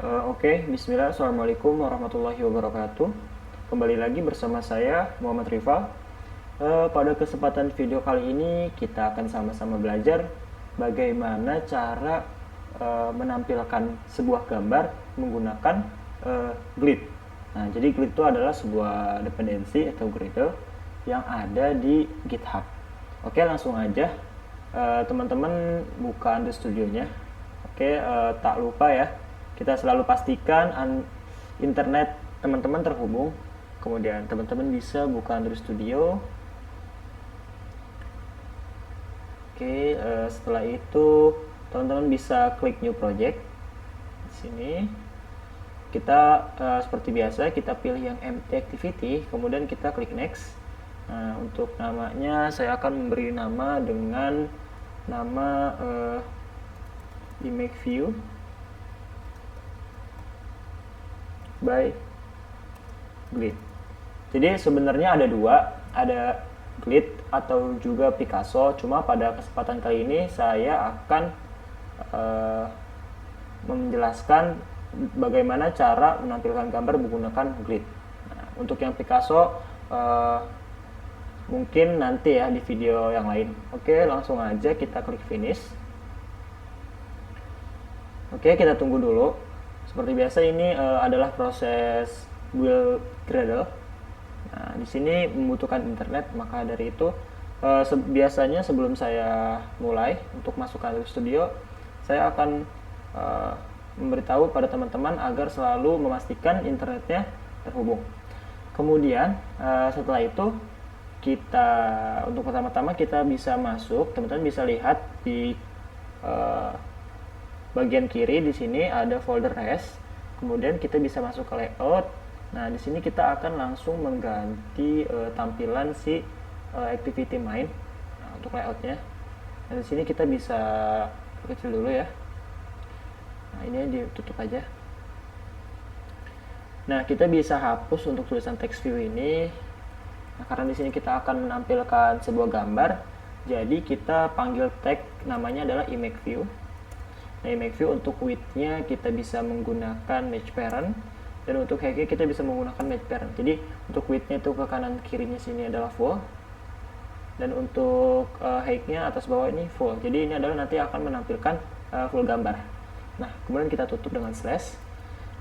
Oke, Bismillah, Assalamualaikum warahmatullahi wabarakatuh. Kembali lagi bersama saya, Muhammad Rifal. Pada kesempatan video kali ini, kita akan sama-sama belajar bagaimana cara menampilkan sebuah gambar menggunakan Glid. Nah, jadi Glid itu adalah sebuah dependensi atau Gradle yang ada di GitHub. Oke, langsung aja. Teman-teman buka Android Studio-nya. Oke, tak lupa ya, kita selalu pastikan internet teman-teman terhubung. Kemudian teman-teman bisa buka Android Studio. Oke, setelah itu teman-teman bisa klik New Project. Di sini kita seperti biasa kita pilih yang empty activity, kemudian kita klik Next. Nah, untuk namanya saya akan memberi nama dengan nama image view by Glid. Jadi sebenarnya ada dua, ada Glid atau juga Picasso. Cuma pada kesempatan kali ini saya akan menjelaskan bagaimana cara menampilkan gambar menggunakan Glid. Nah, untuk yang Picasso mungkin nanti ya di video yang lain. Oke, langsung aja kita klik finish. Oke, kita tunggu dulu. Seperti biasa ini adalah proses build Gradle. Nah, di sini membutuhkan internet, maka dari itu biasanya sebelum saya mulai untuk masuk ke Android Studio, saya akan memberitahu pada teman-teman agar selalu memastikan internetnya terhubung. Kemudian setelah itu kita untuk pertama-tama kita bisa masuk, teman-teman bisa lihat di bagian kiri di sini ada folder res. Kemudian kita bisa masuk ke layout. Nah, di sini kita akan langsung mengganti tampilan si activity main. Nah, untuk layoutnya. Nah, di sini kita bisa kecil dulu ya. Nah, ini ditutup aja. Nah, kita bisa hapus untuk tulisan text view ini. Nah, karena di sini kita akan menampilkan sebuah gambar, jadi kita panggil tag namanya adalah image view. Nah, image view untuk width-nya kita bisa menggunakan match parent, dan untuk height-nya kita bisa menggunakan match parent. Jadi untuk width-nya itu ke kanan kirinya sini adalah full, dan untuk height-nya atas bawah ini full. Jadi ini adalah nanti akan menampilkan full gambar. Nah, kemudian kita tutup dengan slash.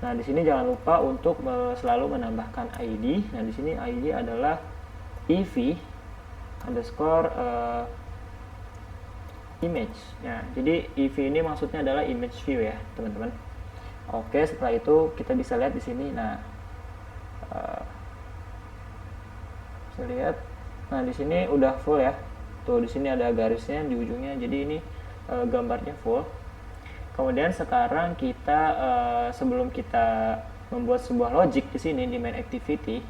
Nah, di sini jangan lupa untuk selalu menambahkan ID. Nah, di sini ID adalah ev underscore image. Ya, jadi ev ini maksudnya adalah image view ya, teman-teman. Oke, setelah itu kita bisa lihat di sini. Nah, bisa lihat. Nah, di sini udah full ya. Tuh, di sini ada garisnya di ujungnya. Jadi ini gambarnya full. Kemudian sekarang kita sebelum kita membuat sebuah logic di sini di main activity,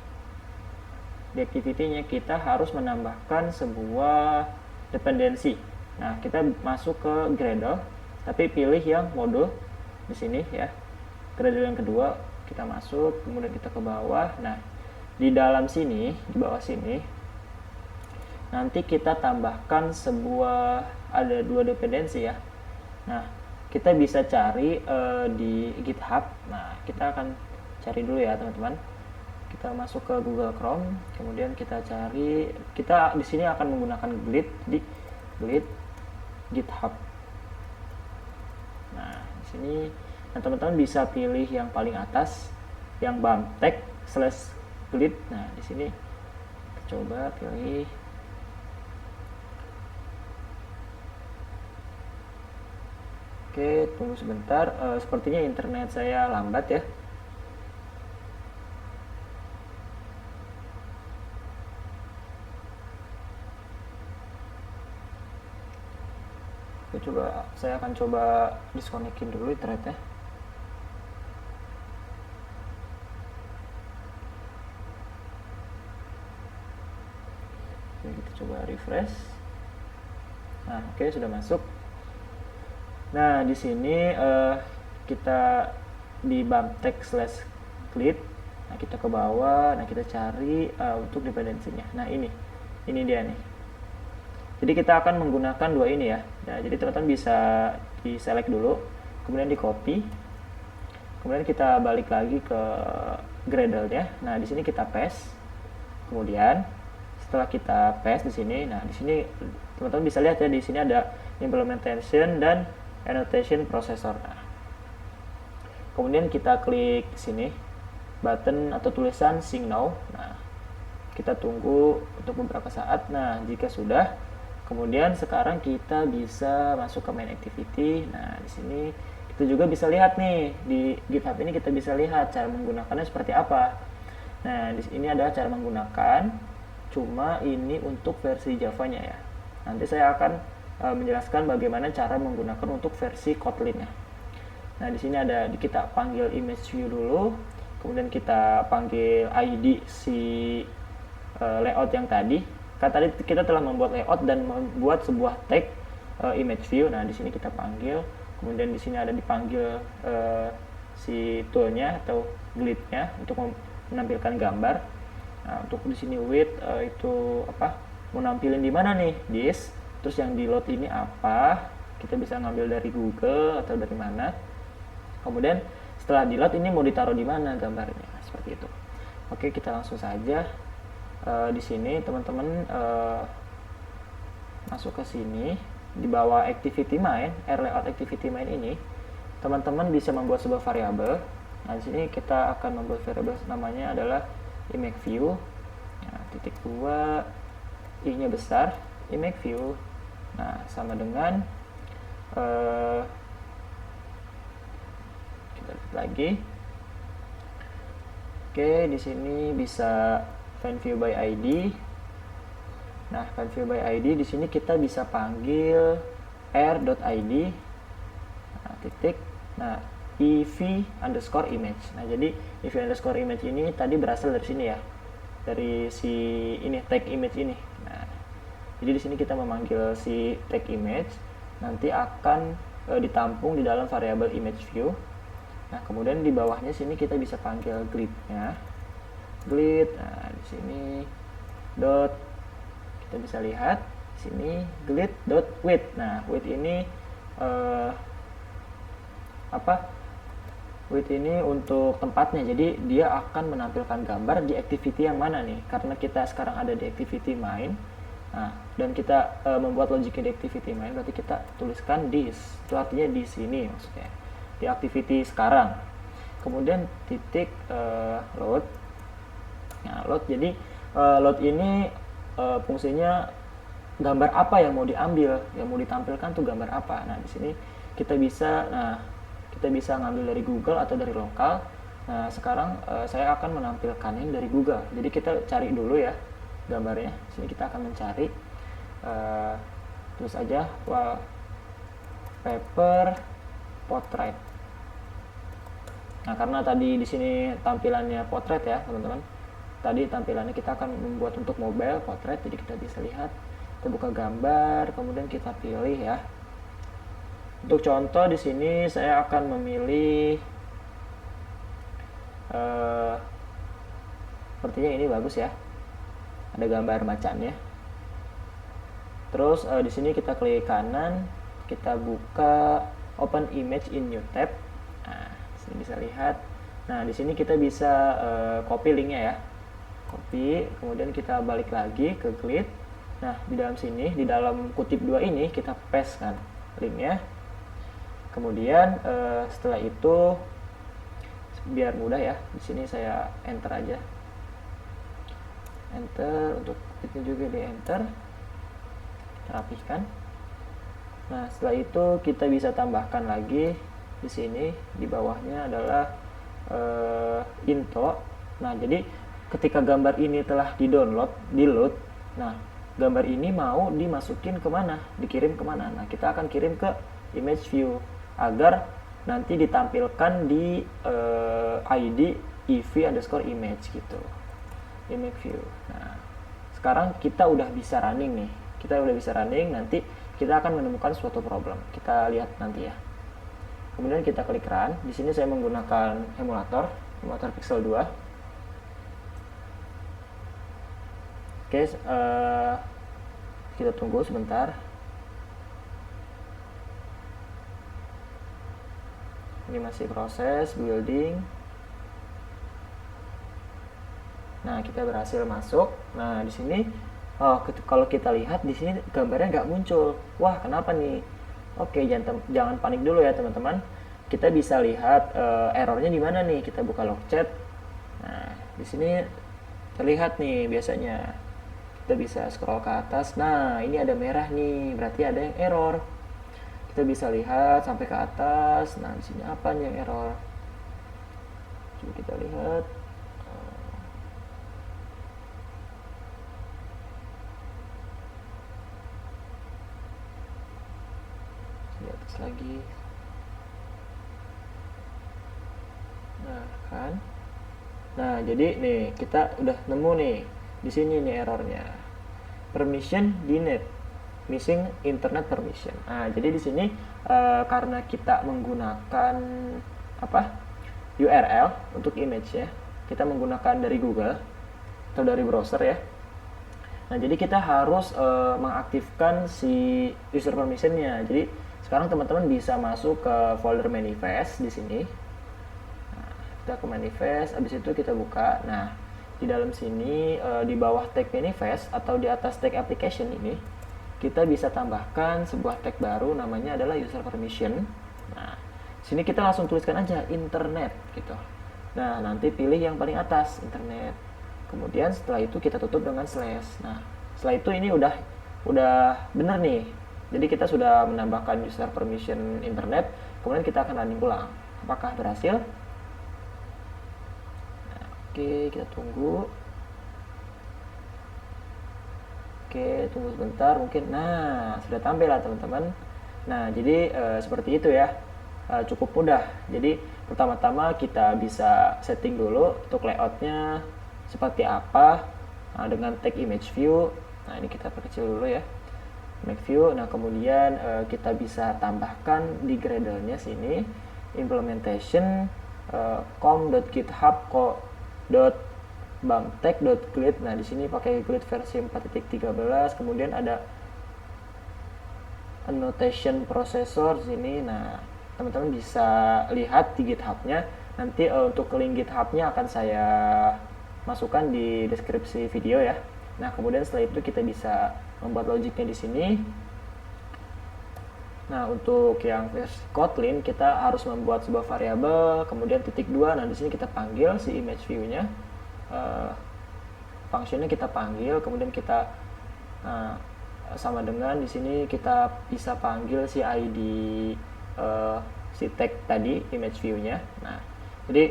di activity-nya kita harus menambahkan sebuah dependensi. Nah, kita masuk ke Gradle, tapi pilih yang modul di sini ya. Gradle yang kedua kita masuk, kemudian kita ke bawah. Nah, di dalam sini, di bawah sini, nanti kita tambahkan ada dua dependensi ya. Nah, kita bisa cari di GitHub. Nah, kita akan cari dulu ya teman-teman. Kita masuk ke Google Chrome, kemudian kita cari, kita di sini akan menggunakan Glid di Glid GitHub. Nah, di sini teman-teman bisa pilih yang paling atas, yang bump/glid. Nah, di sini kita coba pilih. Oke, tunggu sebentar. Sepertinya internet saya lambat ya. Saya akan coba disconnectin dulu internetnya. Oke, kita coba refresh. Nah, oke, sudah masuk. Nah, di sini kita di bump text/glid. Nah, kita ke bawah. Nah, kita cari untuk dependensinya. Nah, ini dia nih. Jadi kita akan menggunakan dua ini ya. Nah, jadi teman-teman bisa di select dulu, kemudian di copy, Kemudian kita balik lagi ke Gradle-nya. Nah, di sini kita paste. Kemudian setelah kita paste di sini, nah di sini teman-teman bisa lihat ya, di sini ada implementation dan annotation processor. Nah, kemudian kita klik sini button atau tulisan sync now. Nah, kita tunggu untuk beberapa saat. Nah, jika sudah, kemudian sekarang kita bisa masuk ke main activity. Nah, di sini kita juga bisa lihat nih, di GitHub ini kita bisa lihat cara menggunakannya seperti apa. Nah, di sini ada cara menggunakan, cuma ini untuk versi Java-nya ya. Nanti saya akan menjelaskan bagaimana cara menggunakan untuk versi Kotlin-nya. Nah, di sini ada, kita panggil image view dulu, kemudian kita panggil ID si layout yang tadi. Kan tadi kita telah membuat layout dan membuat sebuah tag image view. Nah, di sini kita panggil, kemudian di sini ada dipanggil si toolnya atau glide-nya untuk menampilkan gambar. Nah, untuk di sini width itu apa? Mau nampilin di mana nih? This. Terus yang di load ini apa? Kita bisa ngambil dari Google atau dari mana. Kemudian setelah di load ini mau ditaruh di mana gambarnya? Seperti itu. Oke, kita langsung saja. Di sini teman-teman masuk ke sini di bawah activity main, layout activity main ini, teman-teman bisa membuat sebuah variabel. Nah, di sini kita akan membuat variabel namanya adalah image view. Nah, titik 2 i-nya besar, image view. Nah, sama dengan kita lihat lagi. Oke, di sini bisa find view by ID. Nah, find view by ID di sini kita bisa panggil r.id. Nah, titik. Nah, ev underscore image. Nah, jadi ev underscore image ini tadi berasal dari sini ya, dari si ini tag image ini. Nah, jadi di sini kita memanggil si tag image, nanti akan ditampung di dalam variabel image view. Nah, kemudian di bawahnya sini kita bisa panggil glide-nya. Glide. Nah, di sini dot, kita bisa lihat di sini glide dot width. Nah, width ini width ini untuk tempatnya, jadi dia akan menampilkan gambar di activity yang mana nih, karena kita sekarang ada di activity main. Nah, dan kita membuat logiknya di activity main, berarti kita tuliskan this, itu artinya di sini maksudnya, di activity sekarang. Kemudian titik load. Nah, load, jadi load ini fungsinya gambar apa yang mau diambil, yang mau ditampilkan tuh gambar apa. Nah, di sini kita bisa ngambil dari Google atau dari lokal. Nah, sekarang saya akan menampilkan yang dari Google. Jadi kita cari dulu ya gambarnya. Sini kita akan mencari, terus aja wallpaper portrait. Nah, karena tadi di sini tampilannya portrait ya teman-teman. Tadi tampilannya kita akan membuat untuk mobile portrait, jadi kita bisa lihat. Kita buka gambar, kemudian kita pilih ya. Untuk contoh di sini saya akan memilih sepertinya ini bagus ya. Ada gambar macannya. Terus di sini kita klik kanan, kita buka open image in new tab. Nah, di sini bisa lihat. Nah, di sini kita bisa copy linknya ya. Copy, kemudian kita balik lagi ke glide. Nah, di dalam sini, di dalam kutip 2 ini kita paste kan linknya. Kemudian setelah itu biar mudah ya, di sini saya enter aja. Enter, untuk itu juga di enter. Rapihkan. Nah, setelah itu kita bisa tambahkan lagi di sini, di bawahnya adalah into. Nah, jadi ketika gambar ini telah di-load, nah gambar ini mau dimasukin kemana, dikirim kemana. Nah, kita akan kirim ke image view agar nanti ditampilkan di ID ev underscore image gitu, image view. Nah, sekarang kita udah bisa running nih, nanti kita akan menemukan suatu problem, kita lihat nanti ya. Kemudian kita klik run. Di sini saya menggunakan emulator Pixel 2. Oke, kita tunggu sebentar. Ini masih proses building. Nah, kita berhasil masuk. Nah, di sini kalau kita lihat di sini gambarnya nggak muncul. Wah, kenapa nih? Oke, jangan panik dulu ya teman-teman. Kita bisa lihat errornya di mana nih. Kita buka log chat. Nah, di sini terlihat nih biasanya. Kita bisa scroll ke atas. Nah, ini ada merah nih, berarti ada yang error. Kita bisa lihat sampai ke atas. Nah, di sini apa nih yang error? Coba kita lihat. Di atas lagi. Nah, kan? Nah, jadi nih kita udah nemu nih. Di sini nih errornya. Permission denied. Missing internet permission. Nah, jadi di sini karena kita menggunakan apa? URL untuk image ya. Kita menggunakan dari Google atau dari browser ya. Nah, jadi kita harus mengaktifkan si user permission-nya. Jadi sekarang teman-teman bisa masuk ke folder manifest di sini. Nah, kita ke manifest, habis itu kita buka. Nah, di dalam sini di bawah tag manifest atau di atas tag application ini kita bisa tambahkan sebuah tag baru namanya adalah user permission. Nah, sini kita langsung tuliskan aja internet gitu. Nah, nanti pilih yang paling atas internet. Kemudian setelah itu kita tutup dengan slash. Nah, setelah itu ini udah benar nih. Jadi kita sudah menambahkan user permission internet. Kemudian kita akan running ulang. Apakah berhasil? Nah, oke, kita tunggu. Oke, tunggu sebentar mungkin. Nah, sudah tampil lah teman-teman. Nah, jadi seperti itu ya. Cukup mudah. Jadi pertama-tama kita bisa setting dulu untuk layoutnya seperti apa. Nah, dengan tag image view. Nah, ini kita perkecil dulu ya. Image view. Nah, kemudian kita bisa tambahkan di Gradle-nya sini implementation com.github.bumtech.grid. Nah, di sini pakai grid versi 4.13, kemudian ada annotation processor di sini. Nah, teman-teman bisa lihat di GitHub-nya. Nanti untuk link GitHub-nya akan saya masukkan di deskripsi video ya. Nah, kemudian setelah itu kita bisa membuat logiknya di sini. Nah, untuk yang versi Kotlin kita harus membuat sebuah variabel, kemudian titik 2. Nah, di sini kita panggil si image view-nya. Functionnya kita panggil, kemudian kita sama dengan di sini kita bisa panggil si ID si tag tadi image view-nya. Nah, jadi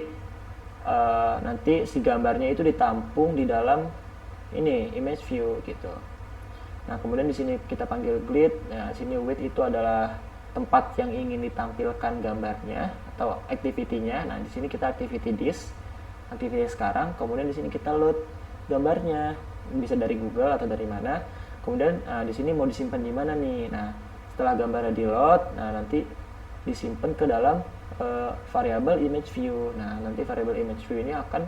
nanti si gambarnya itu ditampung di dalam ini image view gitu. Nah, kemudian di sini kita panggil grid. Nah, sini width itu adalah tempat yang ingin ditampilkan gambarnya atau activity-nya. Nah, di sini kita activity this, activity sekarang. Kemudian di sini kita load gambarnya, bisa dari Google atau dari mana. Kemudian di sini mau disimpan di mana nih? Nah, setelah gambarnya di load, nah nanti disimpan ke dalam variabel image view. Nah, nanti variabel image view ini akan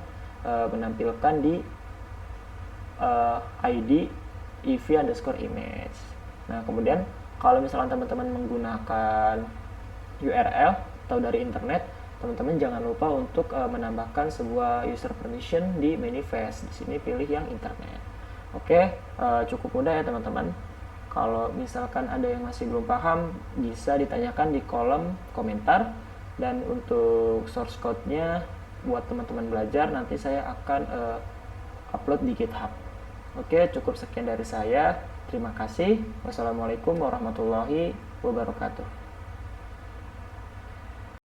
menampilkan di ID ev_image. Nah, kemudian kalau misalkan teman-teman menggunakan URL atau dari internet, teman-teman jangan lupa untuk menambahkan sebuah user permission di manifest. Di sini pilih yang internet. Oke, cukup mudah ya teman-teman. Kalau misalkan ada yang masih belum paham, bisa ditanyakan di kolom komentar. Dan untuk source code-nya buat teman-teman belajar, nanti saya akan upload di GitHub. Oke, cukup sekian dari saya. Terima kasih. Wassalamualaikum warahmatullahi wabarakatuh.